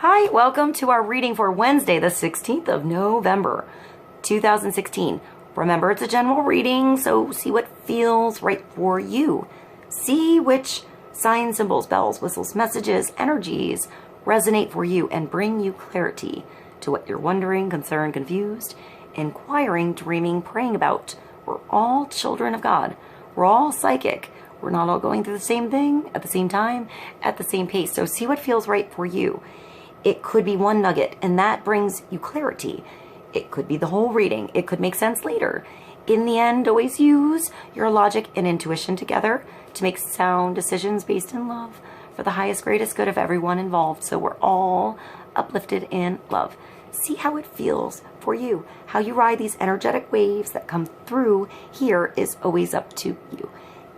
Hi, welcome to our reading for Wednesday, the 16th of November, 2016. Remember, it's a general reading, so see what feels right for you. See which signs, symbols, bells, whistles, messages, energies resonate for you and bring you clarity to what you're wondering, concerned, confused, inquiring, dreaming, praying about. We're all children of God. We're all psychic. We're not all going through the same thing at the same time, at the same pace. So see what feels right for you. It could be one nugget, and that brings you clarity. It could be the whole reading. It could make sense later. In the end, always use your logic and intuition together to make sound decisions based in love for the highest, greatest good of everyone involved. So we're all uplifted in love. See how it feels for you. How you ride these energetic waves that come through here is always up to you.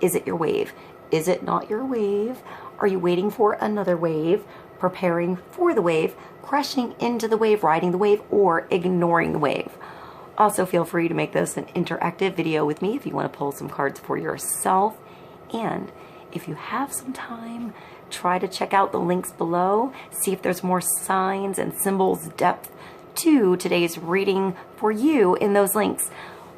Is it your wave? Is it not your wave? Are you waiting for another wave? Preparing for the wave, crashing into the wave, riding the wave, or ignoring the wave. Also, feel free to make this an interactive video with me if you want to pull some cards for yourself. And if you have some time, try to check out the links below, see if there's more signs and symbols depth to today's reading for you in those links.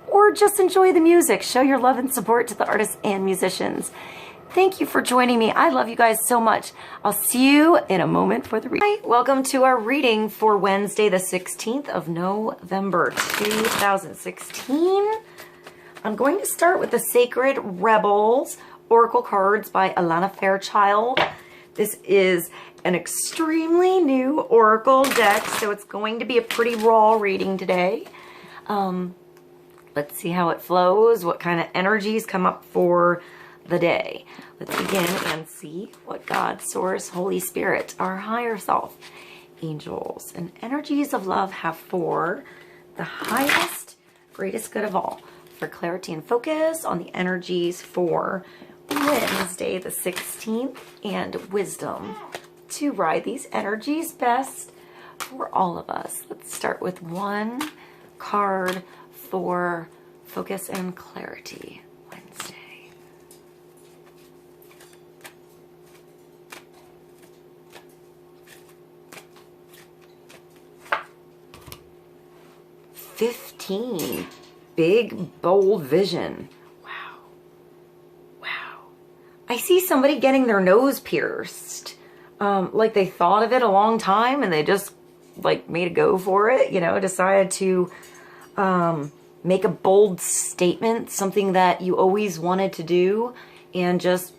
Or just enjoy the music. Show your love and support to the artists and musicians. Thank you for joining me. I love you guys so much. I'll see you in a moment for the reading. Hi, welcome to our reading for Wednesday, the 16th of November, 2016. I'm going to start with the Sacred Rebels Oracle cards by Alana Fairchild. This is an extremely new Oracle deck, so it's going to be a pretty raw reading today. Let's see how it flows, what kind of energies come up for the day. Let's begin and see what God, Source, Holy Spirit, our higher self, angels, and energies of love have for the highest, greatest good of all, for clarity and focus on the energies for Wednesday the 16th and wisdom to ride these energies best for all of us. Let's start with one card for focus and clarity Wednesday. $15. Big, bold vision. Wow. Wow. I see somebody getting their nose pierced. Like they thought of it a long time and they just like made a go for it, you know, decided to make a bold statement, something that you always wanted to do and just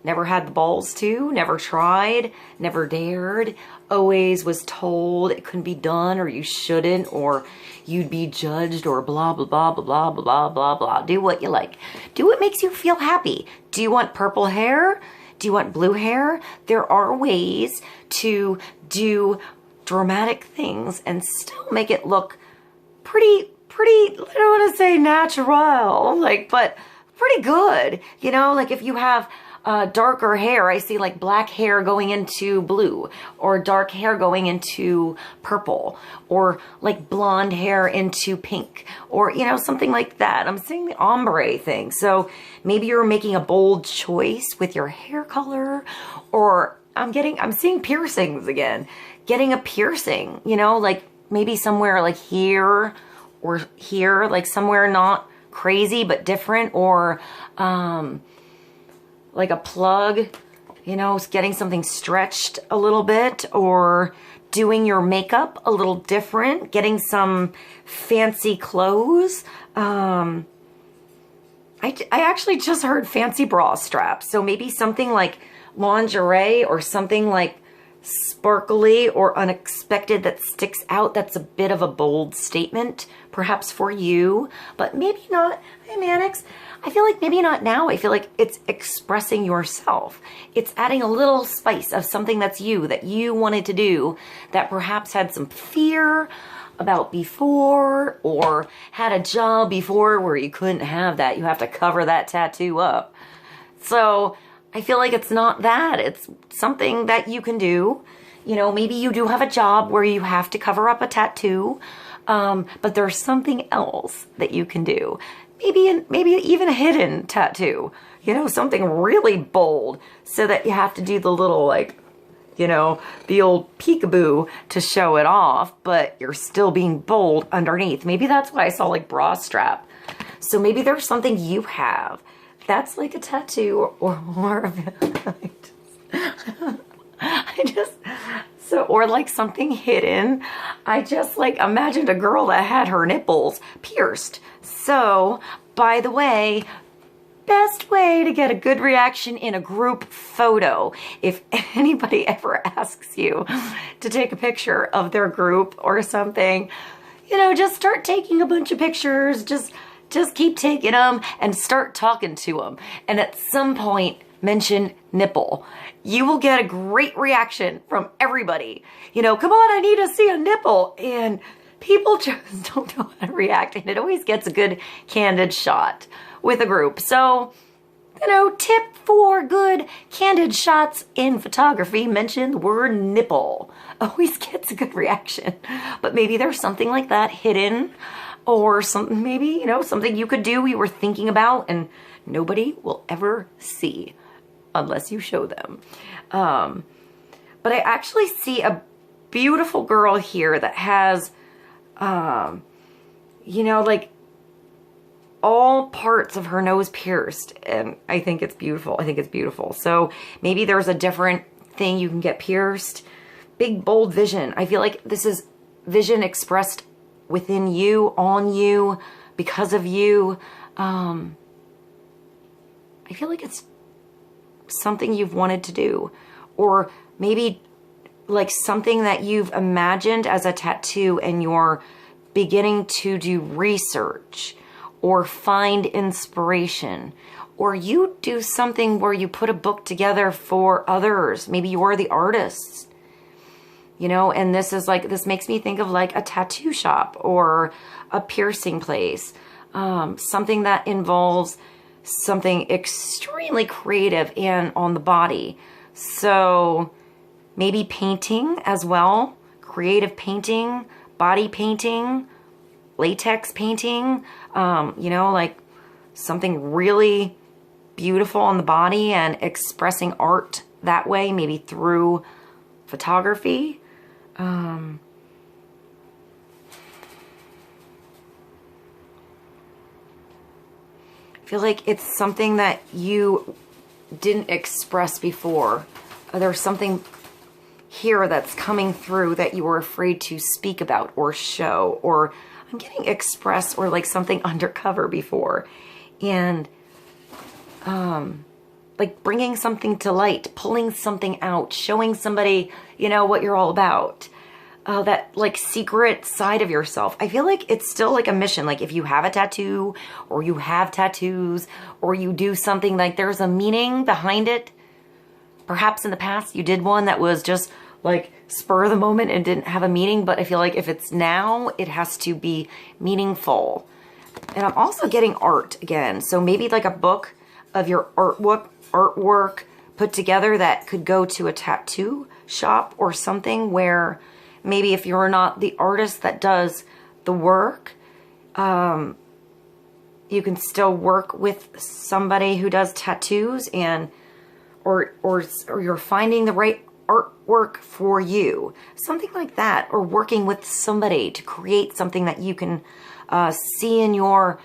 never had the balls to, never tried, never dared, always was told it couldn't be done or you shouldn't or you'd be judged or blah, blah, blah, blah, blah, blah, blah, blah. Do what you like. Do what makes you feel happy. Do you want purple hair? Do you want blue hair? There are ways to do dramatic things and still make it look pretty, I don't want to say natural, like, but pretty good. You know, like if you have darker hair, I see like black hair going into blue or dark hair going into purple or like blonde hair into pink or, you know, something like that. I'm seeing the ombre thing. So maybe you're making a bold choice with your hair color or I'm seeing piercings again, getting a piercing, you know, like maybe somewhere like here or here, like somewhere not crazy, but different or, like a plug, you know, getting something stretched a little bit or doing your makeup a little different, getting some fancy clothes. I actually just heard fancy bra straps. So maybe something like lingerie or something like sparkly or unexpected that sticks out. That's a bit of a bold statement, perhaps for you, but maybe not. Hey, Mannix. I feel like maybe not now. I feel like it's expressing yourself. It's adding a little spice of something that's you, that you wanted to do, that perhaps had some fear about before or had a job before where you couldn't have that. You have to cover that tattoo up. So I feel like it's not that. It's something that you can do. You know, maybe you do have a job where you have to cover up a tattoo, but there's something else that you can do. Maybe even a hidden tattoo, you know, something really bold so that you have to do the little like you know, the old peekaboo to show it off, but you're still being bold underneath. Maybe that's why I saw like bra strap. So maybe there's something you have that's like a tattoo or more of it. Or like something hidden. I just like imagined a girl that had her nipples pierced. So, by the way, best way to get a good reaction in a group photo. If anybody ever asks you to take a picture of their group or something, you know, just start taking a bunch of pictures. Just keep taking them and start talking to them. And at some point, mention nipple. You will get a great reaction from everybody. You know, come on, I need to see a nipple. And people just don't know how to react. And it always gets a good candid shot with a group. So, you know, tip for good candid shots in photography, mention the word nipple. Always gets a good reaction. But maybe there's something like that hidden, or something, maybe, you know, something you could do, you were thinking about, and nobody will ever see unless you show them. But I actually see a beautiful girl here that has, you know, like all parts of her nose pierced. And I think it's beautiful. I think it's beautiful. So maybe there's a different thing you can get pierced. Big, bold vision. I feel like this is vision expressed within you, on you, because of you. I feel like it's something you've wanted to do, or maybe like something that you've imagined as a tattoo and you're beginning to do research or find inspiration, or you do something where you put a book together for others. Maybe you're the artist, you know, and this is like, this makes me think of like a tattoo shop or a piercing place, something that involves something extremely creative and on the body. So maybe painting as well, creative painting, body painting, latex painting, you know, like something really beautiful on the body and expressing art that way, maybe through photography. I feel like it's something that you didn't express before. There's something here that's coming through that you were afraid to speak about or show, or I'm getting express or like something undercover before. And like bringing something to light, pulling something out, showing somebody, you know, what you're all about. That like secret side of yourself. I feel like it's still like a mission. Like if you have a tattoo or you have tattoos or you do something, like there's a meaning behind it. Perhaps in the past you did one that was just like spur of the moment and didn't have a meaning. But I feel like if it's now, it has to be meaningful. And I'm also getting art again. So maybe like a book of your artwork put together that could go to a tattoo shop or something, where maybe if you're not the artist that does the work, you can still work with somebody who does tattoos, and or you're finding the right artwork for you, something like that, or working with somebody to create something that you can see in your,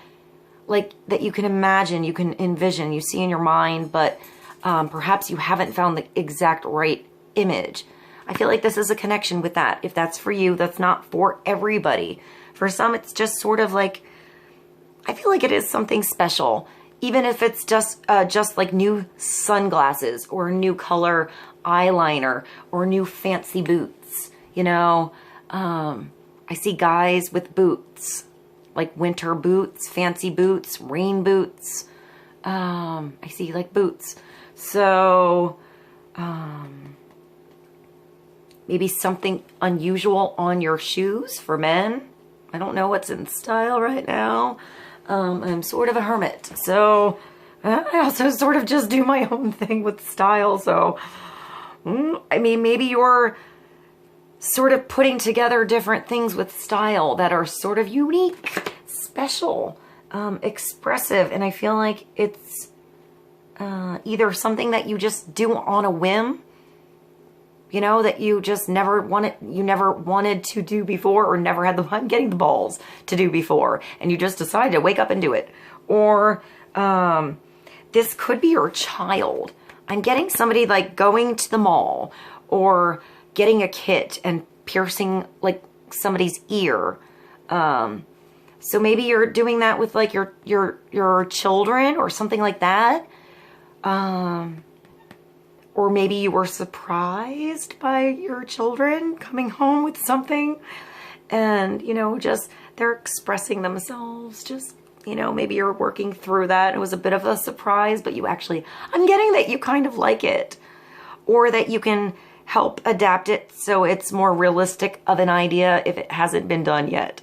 like, that you can imagine, you can envision, you see in your mind, but perhaps you haven't found the exact right image. I feel like this is a connection with that. If that's for you, that's not for everybody. For some, it's just sort of like, I feel like it is something special. Even if it's just like new sunglasses or a new color eyeliner or new fancy boots, you know. I see guys with boots, like winter boots, fancy boots, rain boots. I see like boots. So, maybe something unusual on your shoes for men. I don't know what's in style right now. I'm sort of a hermit. So I also sort of just do my own thing with style. So, I mean, maybe you're sort of putting together different things with style that are sort of unique, special, expressive. And I feel like it's either something that you just do on a whim, you know, that you just never wanted to do before, or never had I'm getting the balls to do before, and you just decided to wake up and do it. Or this could be your child. I'm getting somebody like going to the mall or getting a kit and piercing like somebody's ear. So maybe you're doing that with like your children or something like that. Or maybe you were surprised by your children coming home with something, and, you know, just they're expressing themselves. Just, you know, maybe you're working through that. It was a bit of a surprise, but I'm getting that you kind of like it, or that you can help adapt it so it's more realistic of an idea if it hasn't been done yet.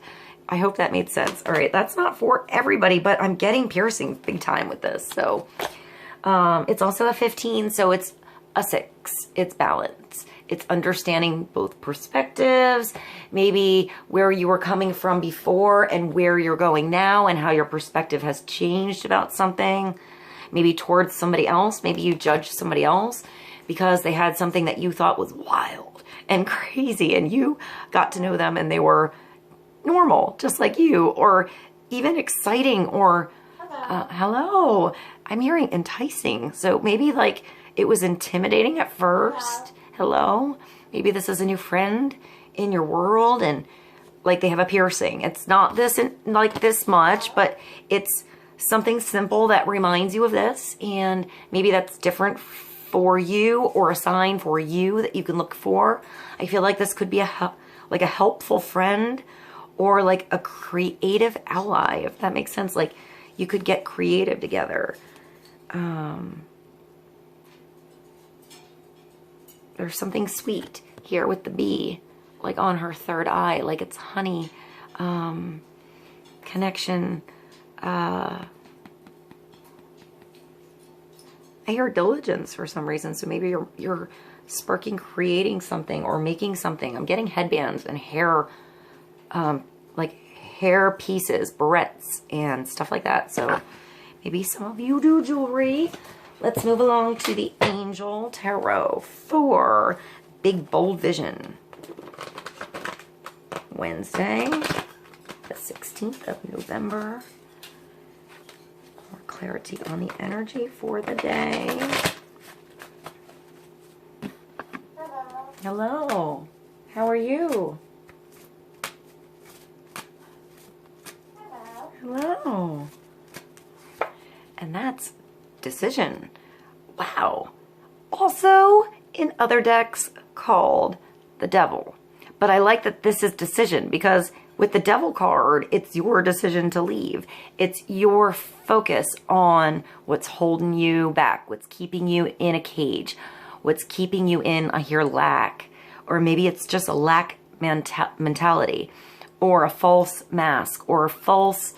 I hope that made sense. All right, that's not for everybody, but I'm getting piercing big time with this. So it's also a 15, so it's a 6. It's balance. It's understanding both perspectives, maybe where you were coming from before and where you're going now, and how your perspective has changed about something, maybe towards somebody else. Maybe you judged somebody else because they had something that you thought was wild and crazy, and you got to know them and they were normal, just like you, or even exciting, or hello. I'm hearing enticing. So maybe like it was intimidating at first. Hello. Maybe this is a new friend in your world, and like they have a piercing. It's not this like this much, but it's something simple that reminds you of this, and maybe that's different for you, or a sign for you that you can look for. I feel like this could be like a helpful friend, or like a creative ally, if that makes sense. Like you could get creative together. There's something sweet here with the bee, like on her third eye, like it's honey, connection. I hear diligence for some reason. So maybe you're sparking, creating something or making something. I'm getting headbands and hair, like hair pieces, barrettes and stuff like that. So maybe some of you do jewelry. Let's move along to the Angel Tarot for Big Bold Vision. Wednesday, the 16th of November. More clarity on the energy for the day. Hello. How are you? Hello. And that's decision. Wow. Also in other decks called the Devil. But I like that this is decision, because with the Devil card, it's your decision to leave. It's your focus on what's holding you back, what's keeping you in a cage, what's keeping you in, I hear, lack. Or maybe it's just a lack mentality, or a false mask, or a false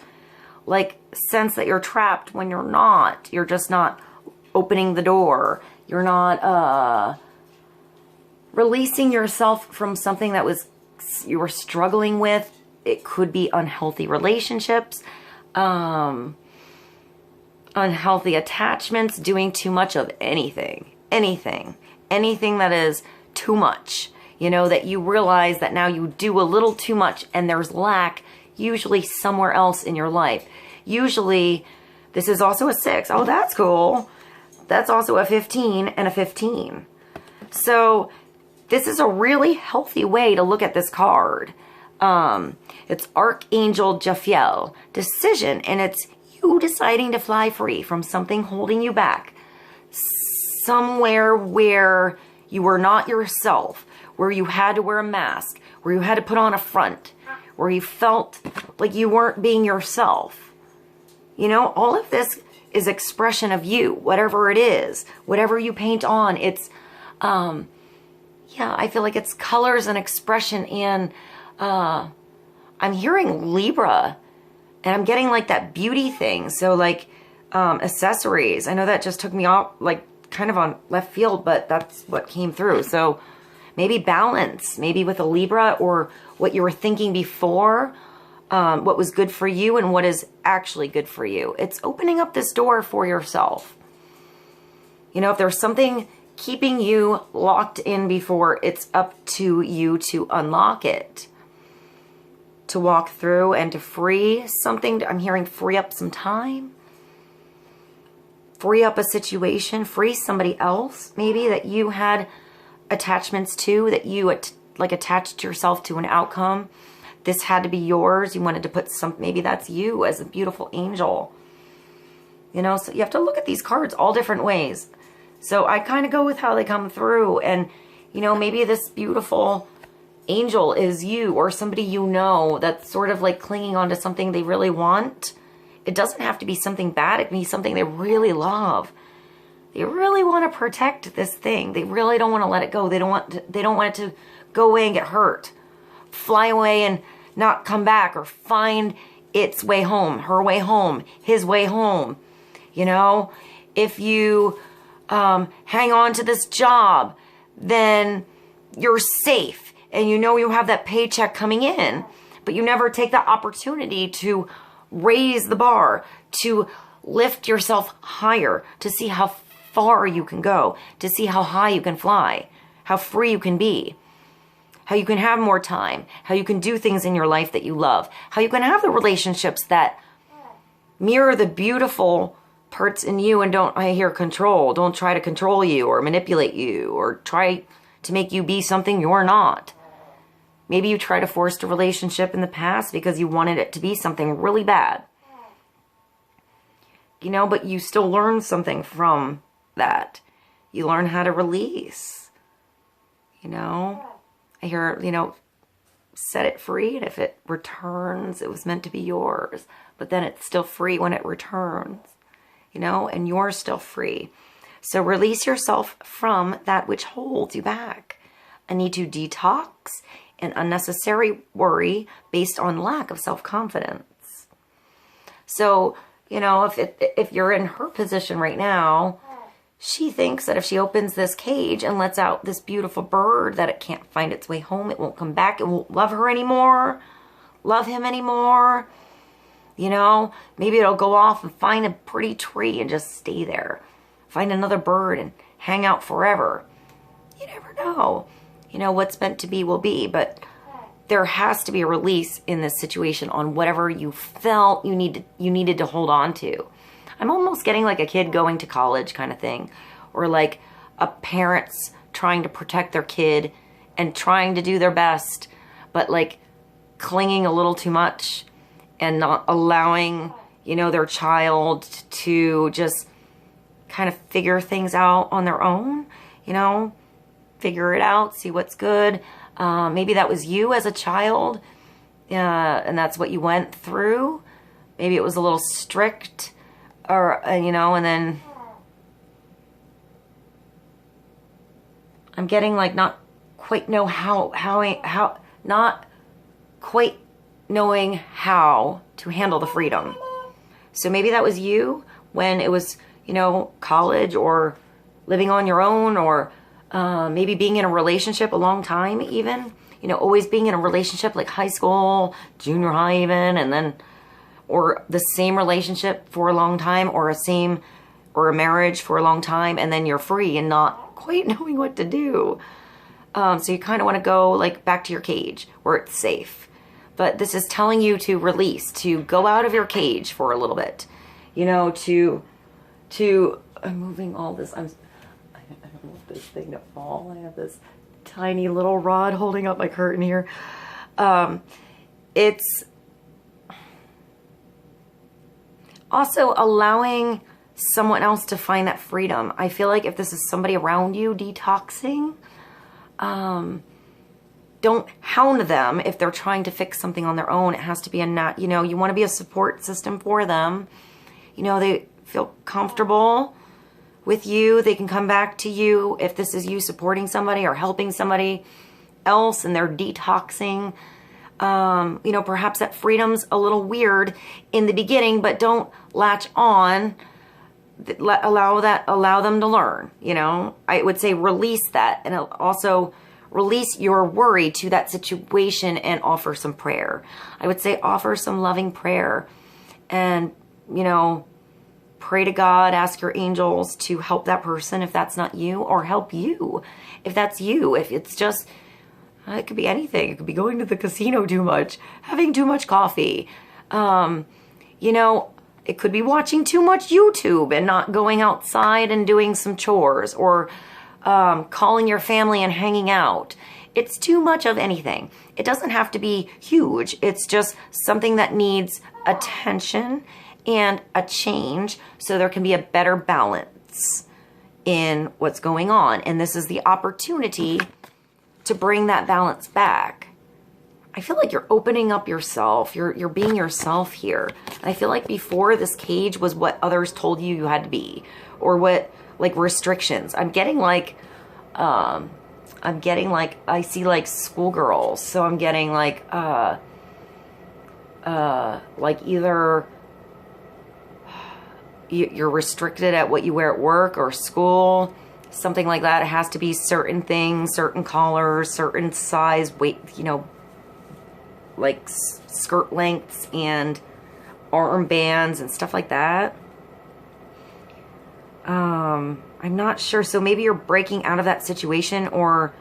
like sense that you're trapped when you're not. You're just not opening the door. You're not releasing yourself from something that you were struggling with. It could be unhealthy relationships, unhealthy attachments, doing too much of anything that is too much. You know, that you realize that now you do a little too much and there's lack usually somewhere else in your life. Usually, this is also a 6. Oh, that's cool. That's also a 15 and a 15. So this is a really healthy way to look at this card. It's Archangel Jophiel, decision, and it's you deciding to fly free from something holding you back. Somewhere where you were not yourself, where you had to wear a mask, where you had to put on a front, where you felt like you weren't being yourself. You know, all of this is expression of you, whatever it is, whatever you paint on. It's, yeah, I feel like it's colors and expression. And I'm hearing Libra, and I'm getting like that beauty thing. So like accessories. I know that just took me off, like kind of on left field, but that's what came through. So maybe balance, maybe with a Libra, or what you were thinking before, what was good for you and what is actually good for you. It's opening up this door for yourself. You know, if there's something keeping you locked in before it's up to you to unlock it, to walk through and to free something. I'm hearing free up some time, free up a situation, free somebody else maybe that you had attachments to, that you like attached yourself to an outcome. This had to be yours. You wanted to put maybe that's you as a beautiful angel. You know, so you have to look at these cards all different ways. So I kind of go with how they come through. And, you know, maybe this beautiful angel is you or somebody you know that's sort of like clinging on to something they really want. It doesn't have to be something bad. It can be something they really love. They really want to protect this thing. They really don't want to let it go. They don't want it to go away and get hurt. Fly away and not come back, or find its way home, her way home, his way home. You know, if you hang on to this job, then you're safe and you know you have that paycheck coming in, but you never take the opportunity to raise the bar, to lift yourself higher, to see how far you can go, to see how high you can fly, how free you can be, how you can have more time, how you can do things in your life that you love, how you can have the relationships that mirror the beautiful parts in you and don't, I hear control, don't try to control you or manipulate you or try to make you be something you're not. Maybe you tried to force a relationship in the past because you wanted it to be something really bad. You know, but you still learn something from that. You learn how to release. You know, I hear, you know, set it free, and if it returns, it was meant to be yours. But then it's still free when it returns, you know, and you're still free. So release yourself from that which holds you back. A need to detox and unnecessary worry based on lack of self-confidence. So, you know, if you're in her position right now, she thinks that if she opens this cage and lets out this beautiful bird, that it can't find its way home. It won't come back. It won't love her anymore, love him anymore. You know, maybe it'll go off and find a pretty tree and just stay there. Find another bird and hang out forever. You never know. You know, what's meant to be will be, but there has to be a release in this situation on whatever you felt you needed to hold on to. I'm almost getting like a kid going to college kind of thing, or like a parents trying to protect their kid and trying to do their best, but like clinging a little too much and not allowing, you know, their child to just kind of figure things out on their own, you know, figure it out, see what's good. Maybe that was you as a child, and that's what you went through. Maybe it was a little strict, or, you know, and then I'm getting like not quite know not quite knowing how to handle the freedom. So maybe that was you when it was, you know, college or living on your own, or maybe being in a relationship a long time even, you know, always being in a relationship like high school, junior high even, and then, or the same relationship for a long time, or a marriage for a long time, and then you're free and not quite knowing what to do. So you kind of want to go like back to your cage where it's safe. But this is telling you to release, to go out of your cage for a little bit, you know, I'm moving all this. I don't want this thing to fall. I have this tiny little rod holding up my curtain here. It's also allowing someone else to find that freedom. I feel like if this is somebody around you detoxing, don't hound them if they're trying to fix something on their own. It has to be you know, you want to be a support system for them. You know, they feel comfortable with you. They can come back to you if this is you supporting somebody or helping somebody else and they're detoxing. You know, perhaps that freedom's a little weird in the beginning, but don't latch on. Allow them to learn. You know, I would say release that, and also release your worry to that situation and offer some prayer. I would say offer some loving prayer, and, you know, pray to God, ask your angels to help that person if that's not you, or help you if that's you. If it's just, it could be anything. It could be going to the casino too much, having too much coffee. You know, it could be watching too much YouTube and not going outside and doing some chores, or calling your family and hanging out. It's too much of anything. It doesn't have to be huge. It's just something that needs attention and a change so there can be a better balance in what's going on. And this is the opportunity to bring that balance back. I feel like you're opening up yourself. You're being yourself here. And I feel like before, this cage was what others told you you had to be, or what, like, restrictions. I'm getting like I see like schoolgirls. So I'm getting like either you're restricted at what you wear at work or school, something like that. It has to be certain things, certain colors, certain size, weight, you know, like skirt lengths and arm bands and stuff like that. I'm not sure. So maybe you're breaking out of that situation, or,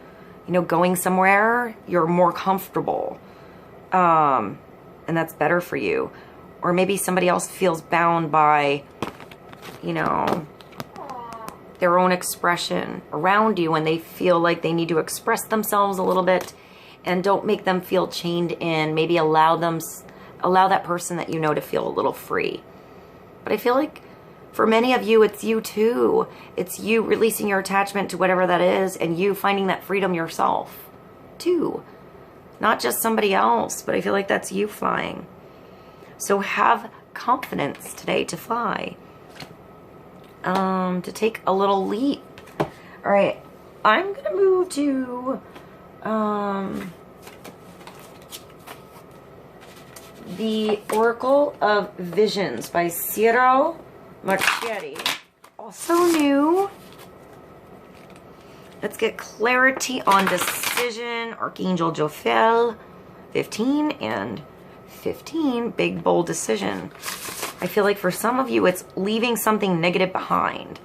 you know, going somewhere you're more comfortable. And that's better for you. Or maybe somebody else feels bound by, you know, their own expression around you, and they feel like they need to express themselves a little bit, and don't make them feel chained in. Maybe allow that person that you know to feel a little free. But I feel like for many of you, it's you too. It's you releasing your attachment to whatever that is, and you finding that freedom yourself too. Not just somebody else, but I feel like that's you flying. So have confidence today to fly. To take a little leap. All right, I'm gonna move to the Oracle of Visions by Ciro Marchetti. Also new. Let's get clarity on decision. Archangel Jophiel, 15 and 15, big bold decision. I feel like for some of you, it's leaving something negative behind.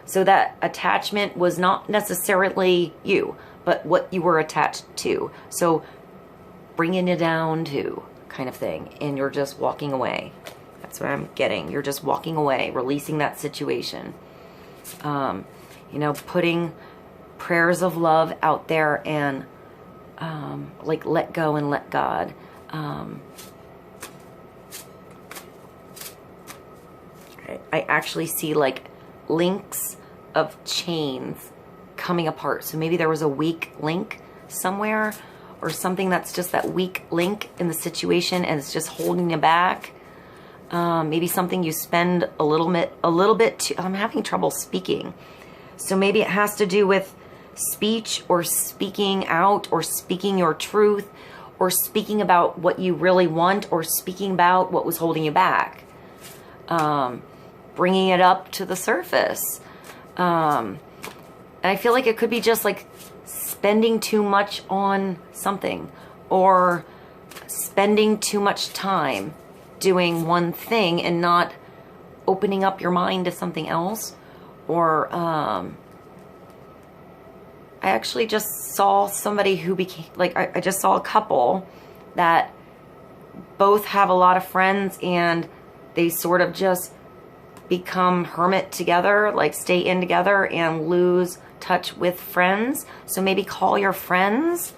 So that attachment was not necessarily you, but what you were attached to. So bringing it down to kind of thing. And you're just walking away. That's what I'm getting. You're just walking away, releasing that situation. You know, putting prayers of love out there, and like let go and let God. I actually see like links of chains coming apart. So maybe there was a weak link somewhere, or something that's just that weak link in the situation and it's just holding you back. Maybe something you spend a little bit too, I'm having trouble speaking. So maybe it has to do with speech, or speaking out, or speaking your truth, or speaking about what you really want, or speaking about what was holding you back. Bringing it up to the surface. And I feel like it could be just like spending too much on something, or spending too much time doing one thing and not opening up your mind to something else. Or I actually just saw somebody who became, like, I just saw a couple that both have a lot of friends, and they sort of just become hermit together, like stay in together and lose touch with friends. So maybe call your friends.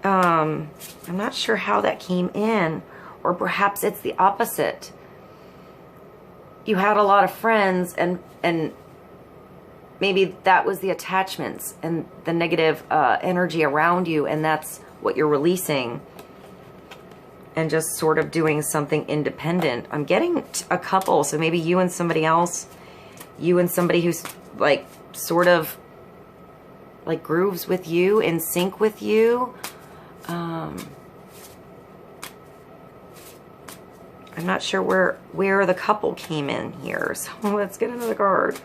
I'm not sure how that came in, or perhaps it's the opposite. You had a lot of friends, and maybe that was the attachments and the negative energy around you, and that's what you're releasing. And just sort of doing something independent. I'm getting a couple, so maybe you and somebody else, you and somebody who's like sort of like grooves with you, in sync with you. I'm not sure where the couple came in here, so let's get another card.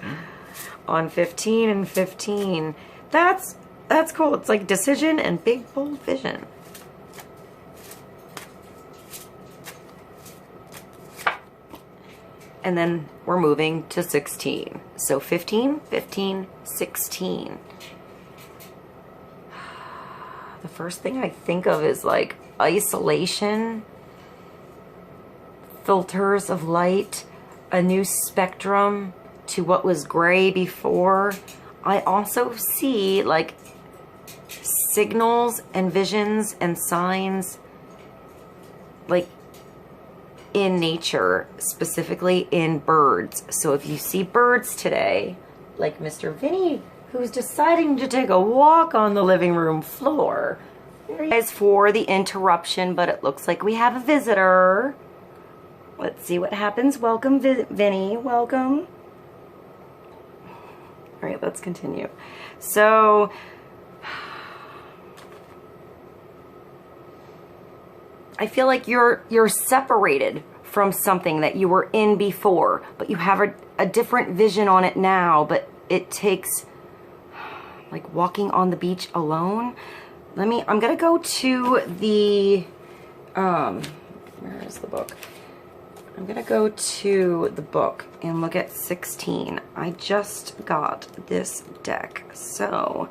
On 15 and 15, that's cool. It's like decision and big bold vision. and then we're moving to 16. So 15, 15, 16. The first thing I think of is like isolation, filters of light, a new spectrum to what was gray before. I also see like signals and visions and signs like in nature, specifically in birds. So if you see birds today, like Mr. Vinny, who's deciding to take a walk on the living room floor. Guys, for the interruption, but it looks like we have a visitor. Let's see what happens. Welcome, Vinny. Welcome. All right, let's continue. So, I feel like you're separated from something that you were in before, but you have a different vision on it now, but it takes like walking on the beach alone. I'm gonna go to the, where is the book? I'm gonna go to the book and look at 16. I just got this deck. So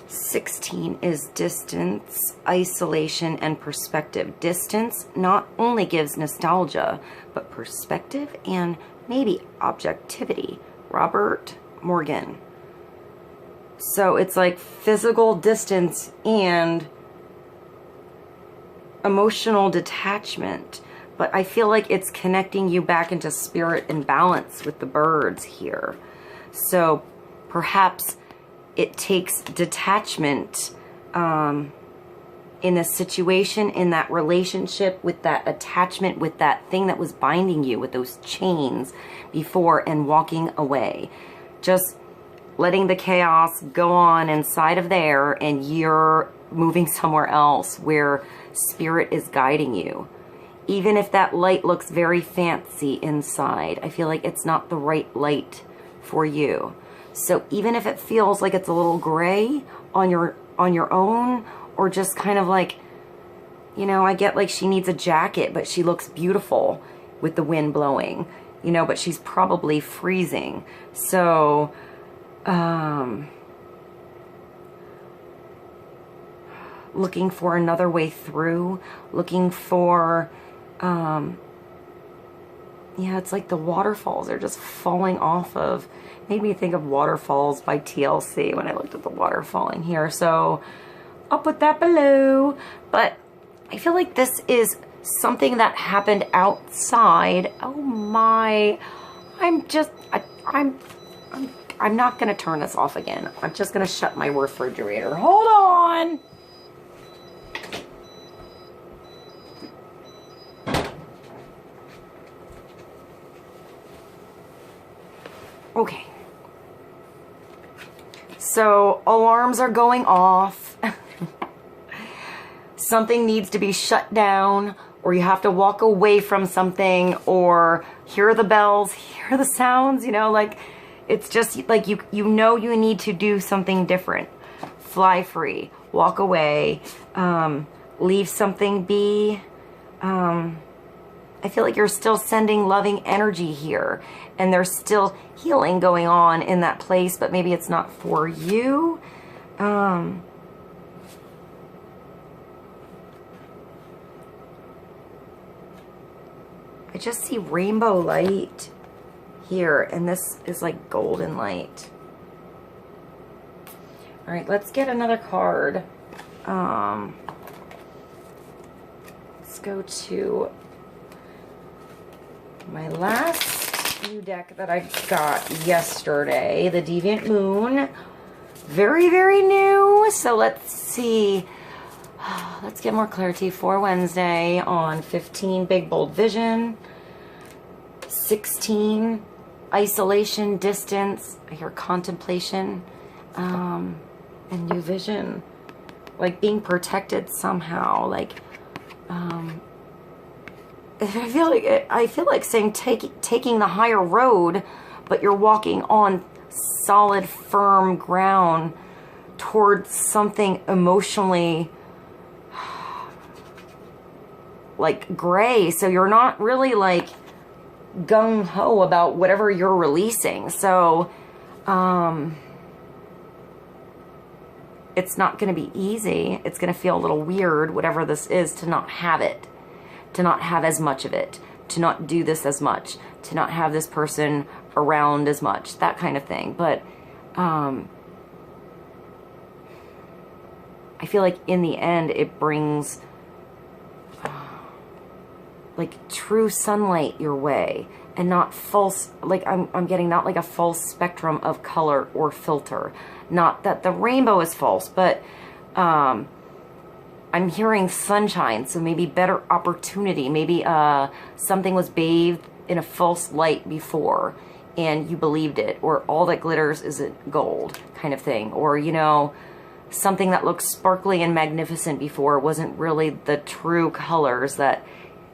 16 is distance, isolation, and perspective. Distance not only gives nostalgia, but perspective and maybe objectivity. Robert Morgan. So it's like physical distance and emotional detachment. But I feel like it's connecting you back into spirit and balance with the birds here. So perhaps it takes detachment in a situation, in that relationship, with that attachment, with that thing that was binding you, with those chains before, and walking away. Just letting the chaos go on inside of there, and you're moving somewhere else where spirit is guiding you. Even if that light looks very fancy inside, I feel like it's not the right light for you. So even if it feels like it's a little gray on your own, or just kind of like, you know, I get like she needs a jacket, but she looks beautiful with the wind blowing, you know, but she's probably freezing. So, looking for another way through, looking for, yeah, it's like the waterfalls are just falling off of, made me think of Waterfalls by TLC when I looked at the water falling here. So I'll put that below. But I feel like this is something that happened outside. Oh my, I'm not gonna turn this off again. I'm just gonna shut my refrigerator. Hold on. Okay. So alarms are going off. Something needs to be shut down, or you have to walk away from something, or hear the bells, hear the sounds, you know, like it's just like you know you need to do something different. Fly free, walk away, leave something be. I feel like you're still sending loving energy here, and there's still healing going on in that place, but maybe it's not for you. I just see rainbow light here, and this is like golden light. All right, let's get another card. Let's go to my last new deck that I got yesterday, the Deviant Moon. Very, very new. So let's see. Let's get more clarity for Wednesday on 15, Big Bold Vision. 16, isolation, distance. I hear contemplation, and new vision. Like being protected somehow. Like, I feel like saying taking the higher road, but you're walking on solid, firm ground towards something emotionally like gray. So you're not really like gung-ho about whatever you're releasing. So, it's not going to be easy. It's going to feel a little weird, whatever this is, to not have it, to not have as much of it, to not do this as much, to not have this person around as much, that kind of thing. But I feel like in the end, it brings like true sunlight your way, and not false, like I'm getting not like a false spectrum of color or filter. Not that the rainbow is false, but I'm hearing sunshine, so maybe better opportunity. Maybe something was bathed in a false light before and you believed it, or all that glitters isn't gold kind of thing. Or, you know, something that looked sparkly and magnificent before wasn't really the true colors that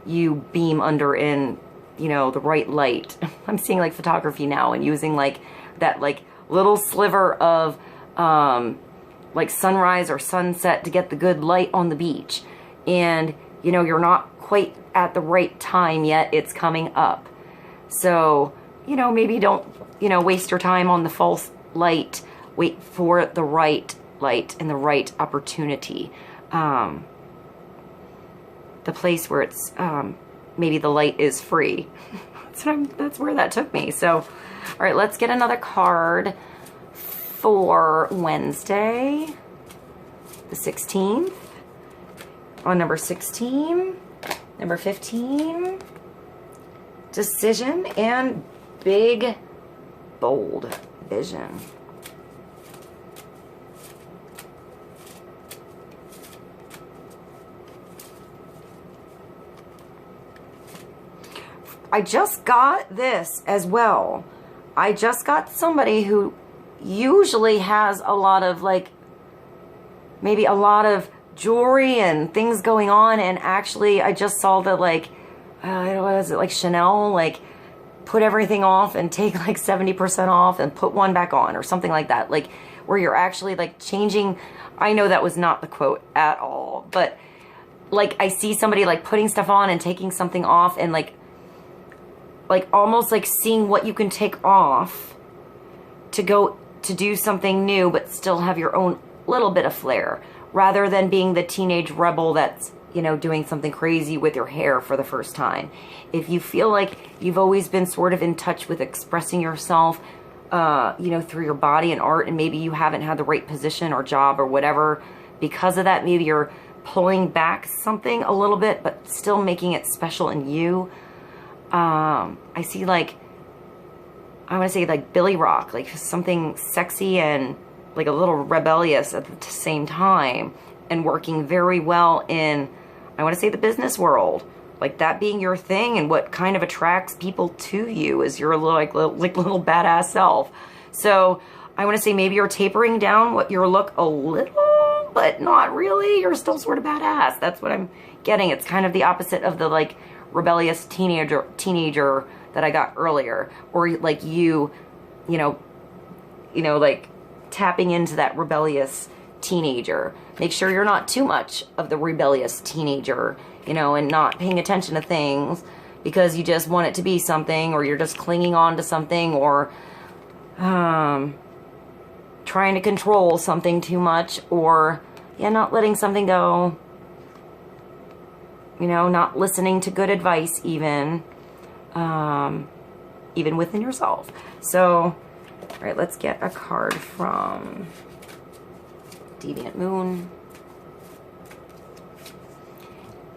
you beam under in, you know, the right light. I'm seeing like photography now and using like that like little sliver of like sunrise or sunset to get the good light on the beach. And, you know, you're not quite at the right time yet. It's coming up. So, you know, maybe don't, you know, waste your time on the false light. Wait for the right light and the right opportunity. The place where it's, maybe the light is free. That's where that took me. So, all right, let's get another card for Wednesday, the 16th. On number 16, number 15, decision and big, bold vision. I just got this as well. I just got somebody who usually has a lot of like, maybe a lot of jewelry and things going on, and actually I just saw that like, what is it, like Chanel, like put everything off and take like 70% off and put one back on or something like that, like where you're actually like changing. I know that was not the quote at all, but like I see somebody like putting stuff on and taking something off, and like almost like seeing what you can take off to go to do something new, but still have your own little bit of flair, rather than being the teenage rebel that's, you know, doing something crazy with your hair for the first time. If you feel like you've always been sort of in touch with expressing yourself, you know, through your body and art, and maybe you haven't had the right position or job or whatever, because of that, maybe you're pulling back something a little bit, but still making it special in you. I see like, I want to say like Billy Rock, like something sexy and like a little rebellious at the same time, and working very well in, I want to say, the business world, like that being your thing, and what kind of attracts people to you is your little badass self. So I want to say maybe you're tapering down what your look a little, but not really. You're still sort of badass. That's what I'm getting. It's kind of the opposite of the like rebellious teenager that I got earlier, or like you know, like tapping into that rebellious teenager. Make sure you're not too much of the rebellious teenager, you know, and not paying attention to things because you just want it to be something, or you're just clinging on to something, or trying to control something too much, or yeah, not letting something go. You know, not listening to good advice even within yourself. So, all right, let's get a card from Deviant Moon.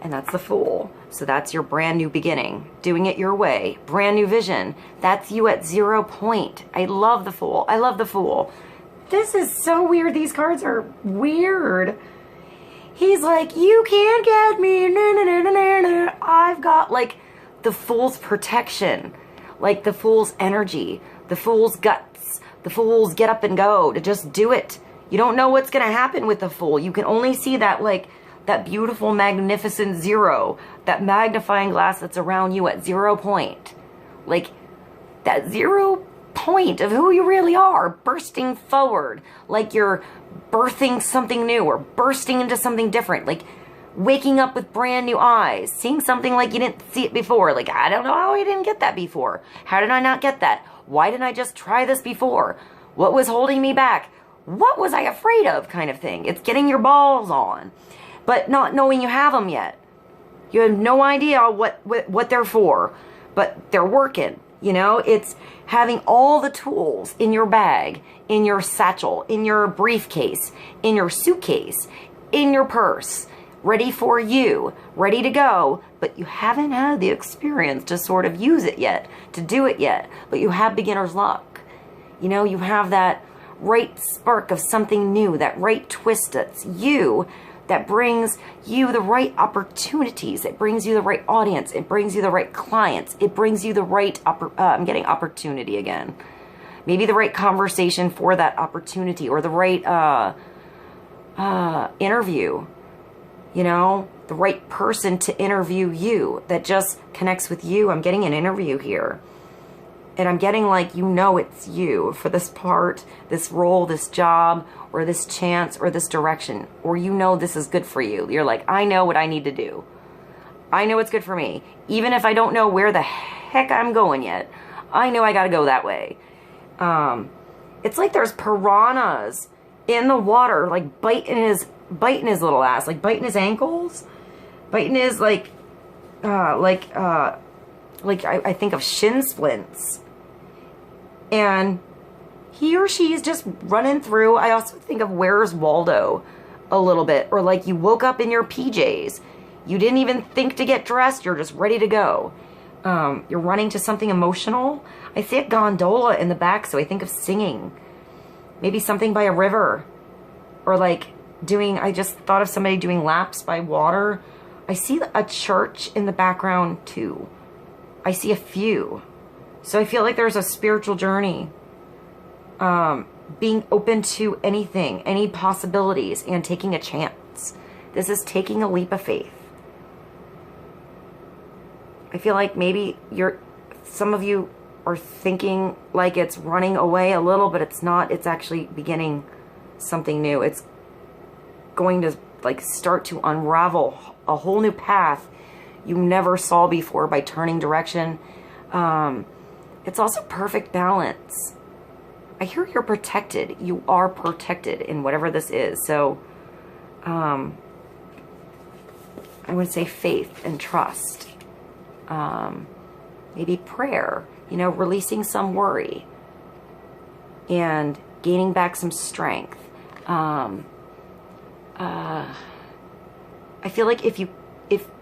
And that's the Fool. So that's your brand new beginning. Doing it your way. Brand new vision. That's you at 0 point. I love the Fool. I love the Fool. This is so weird. These cards are weird. He's like, you can't get me. No, no, no, no, no, no. I've got like the Fool's protection, like the Fool's energy, the Fool's guts, the Fool's get up and go, to just do it. You don't know what's going to happen with the Fool. You can only see that like that beautiful, magnificent 0, that magnifying glass that's around you at 0 point. Like that 0 point of who you really are, bursting forward, like you're birthing something new or bursting into something different. Like waking up with brand new eyes, seeing something like you didn't see it before. Like, I don't know how I didn't get that before. How did I not get that? Why didn't I just try this before? What was holding me back? What was I afraid of, kind of thing. It's getting your balls on, but not knowing you have them yet. You have no idea what they're for, but they're working. You know, it's having all the tools in your bag, in your satchel, in your briefcase, in your suitcase, in your purse, ready for you, ready to go, but you haven't had the experience to sort of use it yet, to do it yet, but you have beginner's luck. You know, you have that right spark of something new, that right twist that's you, that brings you the right opportunities. It brings you the right audience. It brings you the right clients. It brings you the right, I'm getting opportunity again. Maybe the right conversation for that opportunity, or the right interview. You know, the right person to interview you that just connects with you. I'm getting an interview here. And I'm getting like, you know, it's you for this part, this role, this job, or this chance, or this direction. Or you know this is good for you. You're like, I know what I need to do. I know it's good for me. Even if I don't know where the heck I'm going yet, I know I got to go that way. It's like there's piranhas in the water, like biting his little ass, like biting his ankles, biting his like I think of shin splints, and he or she is just running through. I also think of Where's Waldo a little bit, or like you woke up in your PJs, you didn't even think to get dressed, you're just ready to go. You're running to something emotional. I see a gondola in the back, so I think of singing, maybe something by a river, or like I just thought of somebody doing laps by water. I see a church in the background too. I see a few. So I feel like there's a spiritual journey. Being open to anything, any possibilities, and taking a chance. This is taking a leap of faith. I feel like maybe some of you are thinking like it's running away a little, but it's not. It's actually beginning something new. It's going to like start to unravel a whole new path you never saw before by turning direction. It's also perfect balance. I hear you're protected. You are protected in whatever this is. So I would say faith and trust. Maybe prayer, you know, releasing some worry and gaining back some strength. I feel like if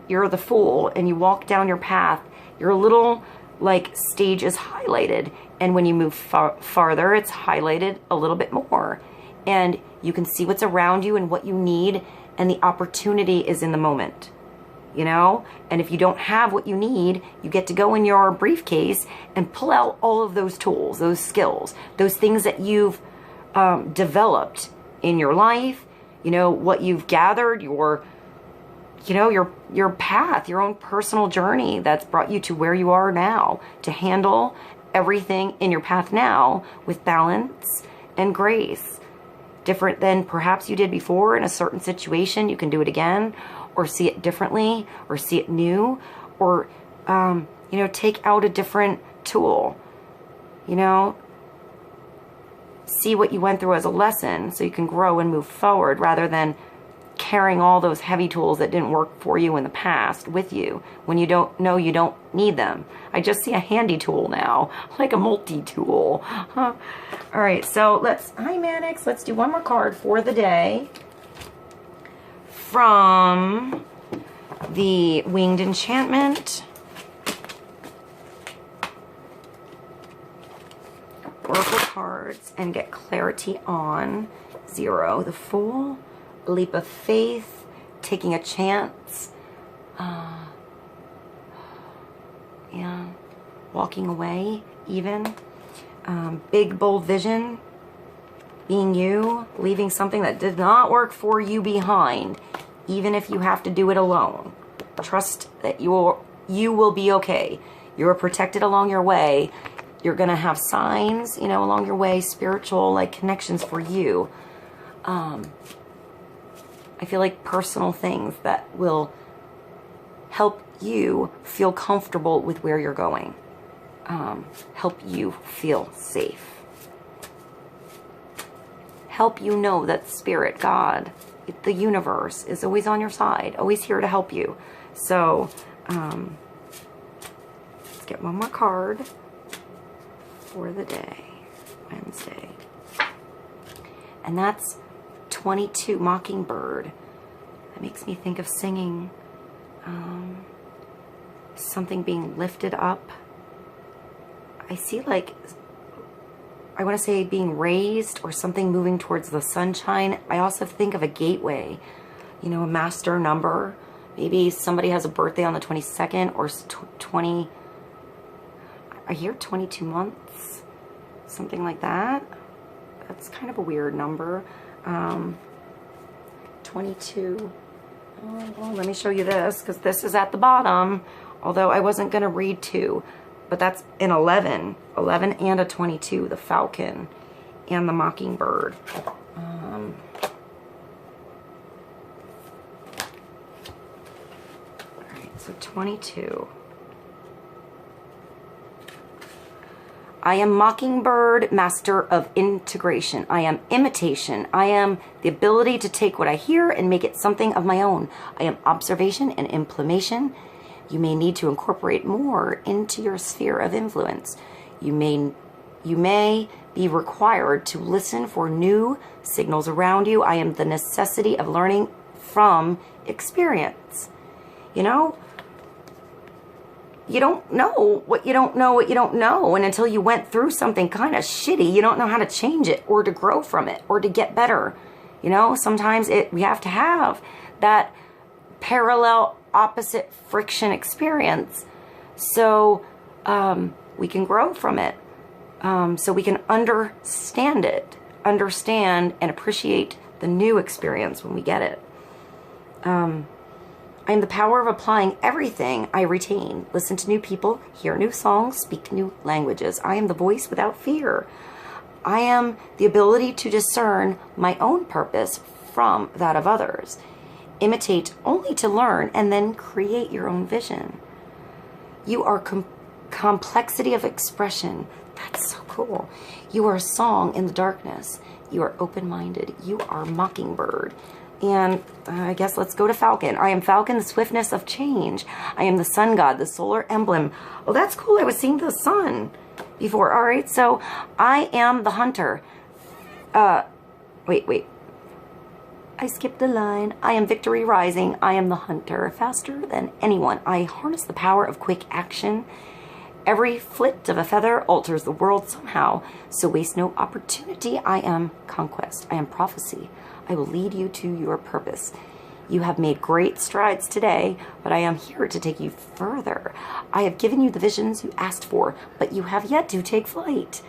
you're the Fool and you walk down your path, your little like stage is highlighted, and when you move farther, it's highlighted a little bit more, and you can see what's around you and what you need, and the opportunity is in the moment, you know. And if you don't have what you need, you get to go in your briefcase and pull out all of those tools, those skills, those things that you've developed in your life, you know, what you've gathered, your path, your own personal journey that's brought you to where you are now, to handle everything in your path now with balance and grace. Different than perhaps you did before in a certain situation. You can do it again, or see it differently, or see it new, or, take out a different tool, see what you went through as a lesson so you can grow and move forward, rather than carrying all those heavy tools that didn't work for you in the past with you when you don't know you don't need them. I just see a handy tool now, like a multi-tool. Huh. All right, so hi Mannix, let's do one more card for the day from the Winged Enchantment. Oracle cards and get clarity on 0, the Fool, leap of faith, taking a chance, walking away even, big bold vision, being you, leaving something that did not work for you behind, even if you have to do it alone. Trust that you will be okay. You're protected along your way. You're gonna have signs, along your way, spiritual connections for you. I feel like personal things that will help you feel comfortable with where you're going. Help you feel safe. Help you know that Spirit, God, the universe is always on your side, always here to help you. So, let's get one more card for the day, Wednesday. And that's 22, Mockingbird. That makes me think of singing, something being lifted up. I see like, I want to say being raised or something moving towards the sunshine. I also think of a gateway, you know, a master number. Maybe somebody has a birthday on the 22nd or 20, I hear 22 months, something like that. That's kind of a weird number. 22. Oh, well, let me show you this, because this is at the bottom, although I wasn't going to read 2. But that's an 11 and a 22, the falcon and the mockingbird. All right, so 22. I am mockingbird, master of integration. I am imitation. I am the ability to take what I hear and make it something of my own. I am observation and implementation. You may need to incorporate more into your sphere of influence. You may be required to listen for new signals around you. I am the necessity of learning from experience. You know, you don't know what you don't know what you don't know. And until you went through something kind of shitty, you don't know how to change it or to grow from it or to get better. You know, sometimes we have to have that parallel opposite friction experience so we can grow from it, so we can understand and appreciate the new experience when we get it. I am the power of applying everything I retain. Listen to new people, hear new songs, speak new languages. I am the voice without fear. I am the ability to discern my own purpose from that of others. Imitate only to learn and then create your own vision. You are complexity of expression. That's so cool. You are a song in the darkness. You are open-minded. You are mockingbird. And I guess let's go to falcon. I am falcon, the swiftness of change. I am the sun god, the solar emblem. Oh, that's cool. I was seeing the sun before. All right, so I am the hunter. Wait. I skipped the line. I am victory rising. I am the hunter, faster than anyone. I harness the power of quick action. Every flit of a feather alters the world somehow, so waste no opportunity. I am conquest. I am prophecy. I will lead you to your purpose. You have made great strides today, but I am here to take you further. I have given you the visions you asked for, but you have yet to take flight.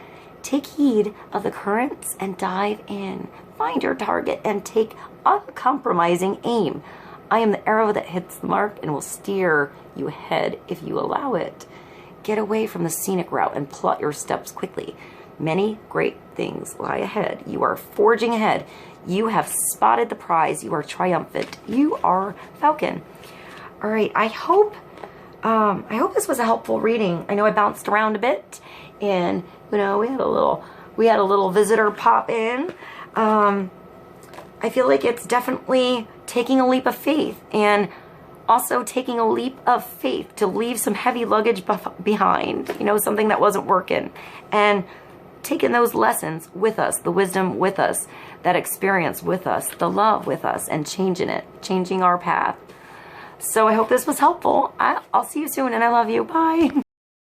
Take heed of the currents and dive in. Find your target and take uncompromising aim. I am the arrow that hits the mark and will steer you ahead if you allow it. Get away from the scenic route and plot your steps quickly. Many great things lie ahead. You are forging ahead. You have spotted the prize. You are triumphant. You are falcon. All right. I hope this was a helpful reading. I know I bounced around a bit, and you know we had a little visitor pop in. I feel like it's definitely taking a leap of faith, and also taking a leap of faith to leave some heavy luggage behind, you know, something that wasn't working, and taking those lessons with us, the wisdom with us, that experience with us, the love with us, and changing our path. So I hope this was helpful. I'll see you soon, and I love you. Bye.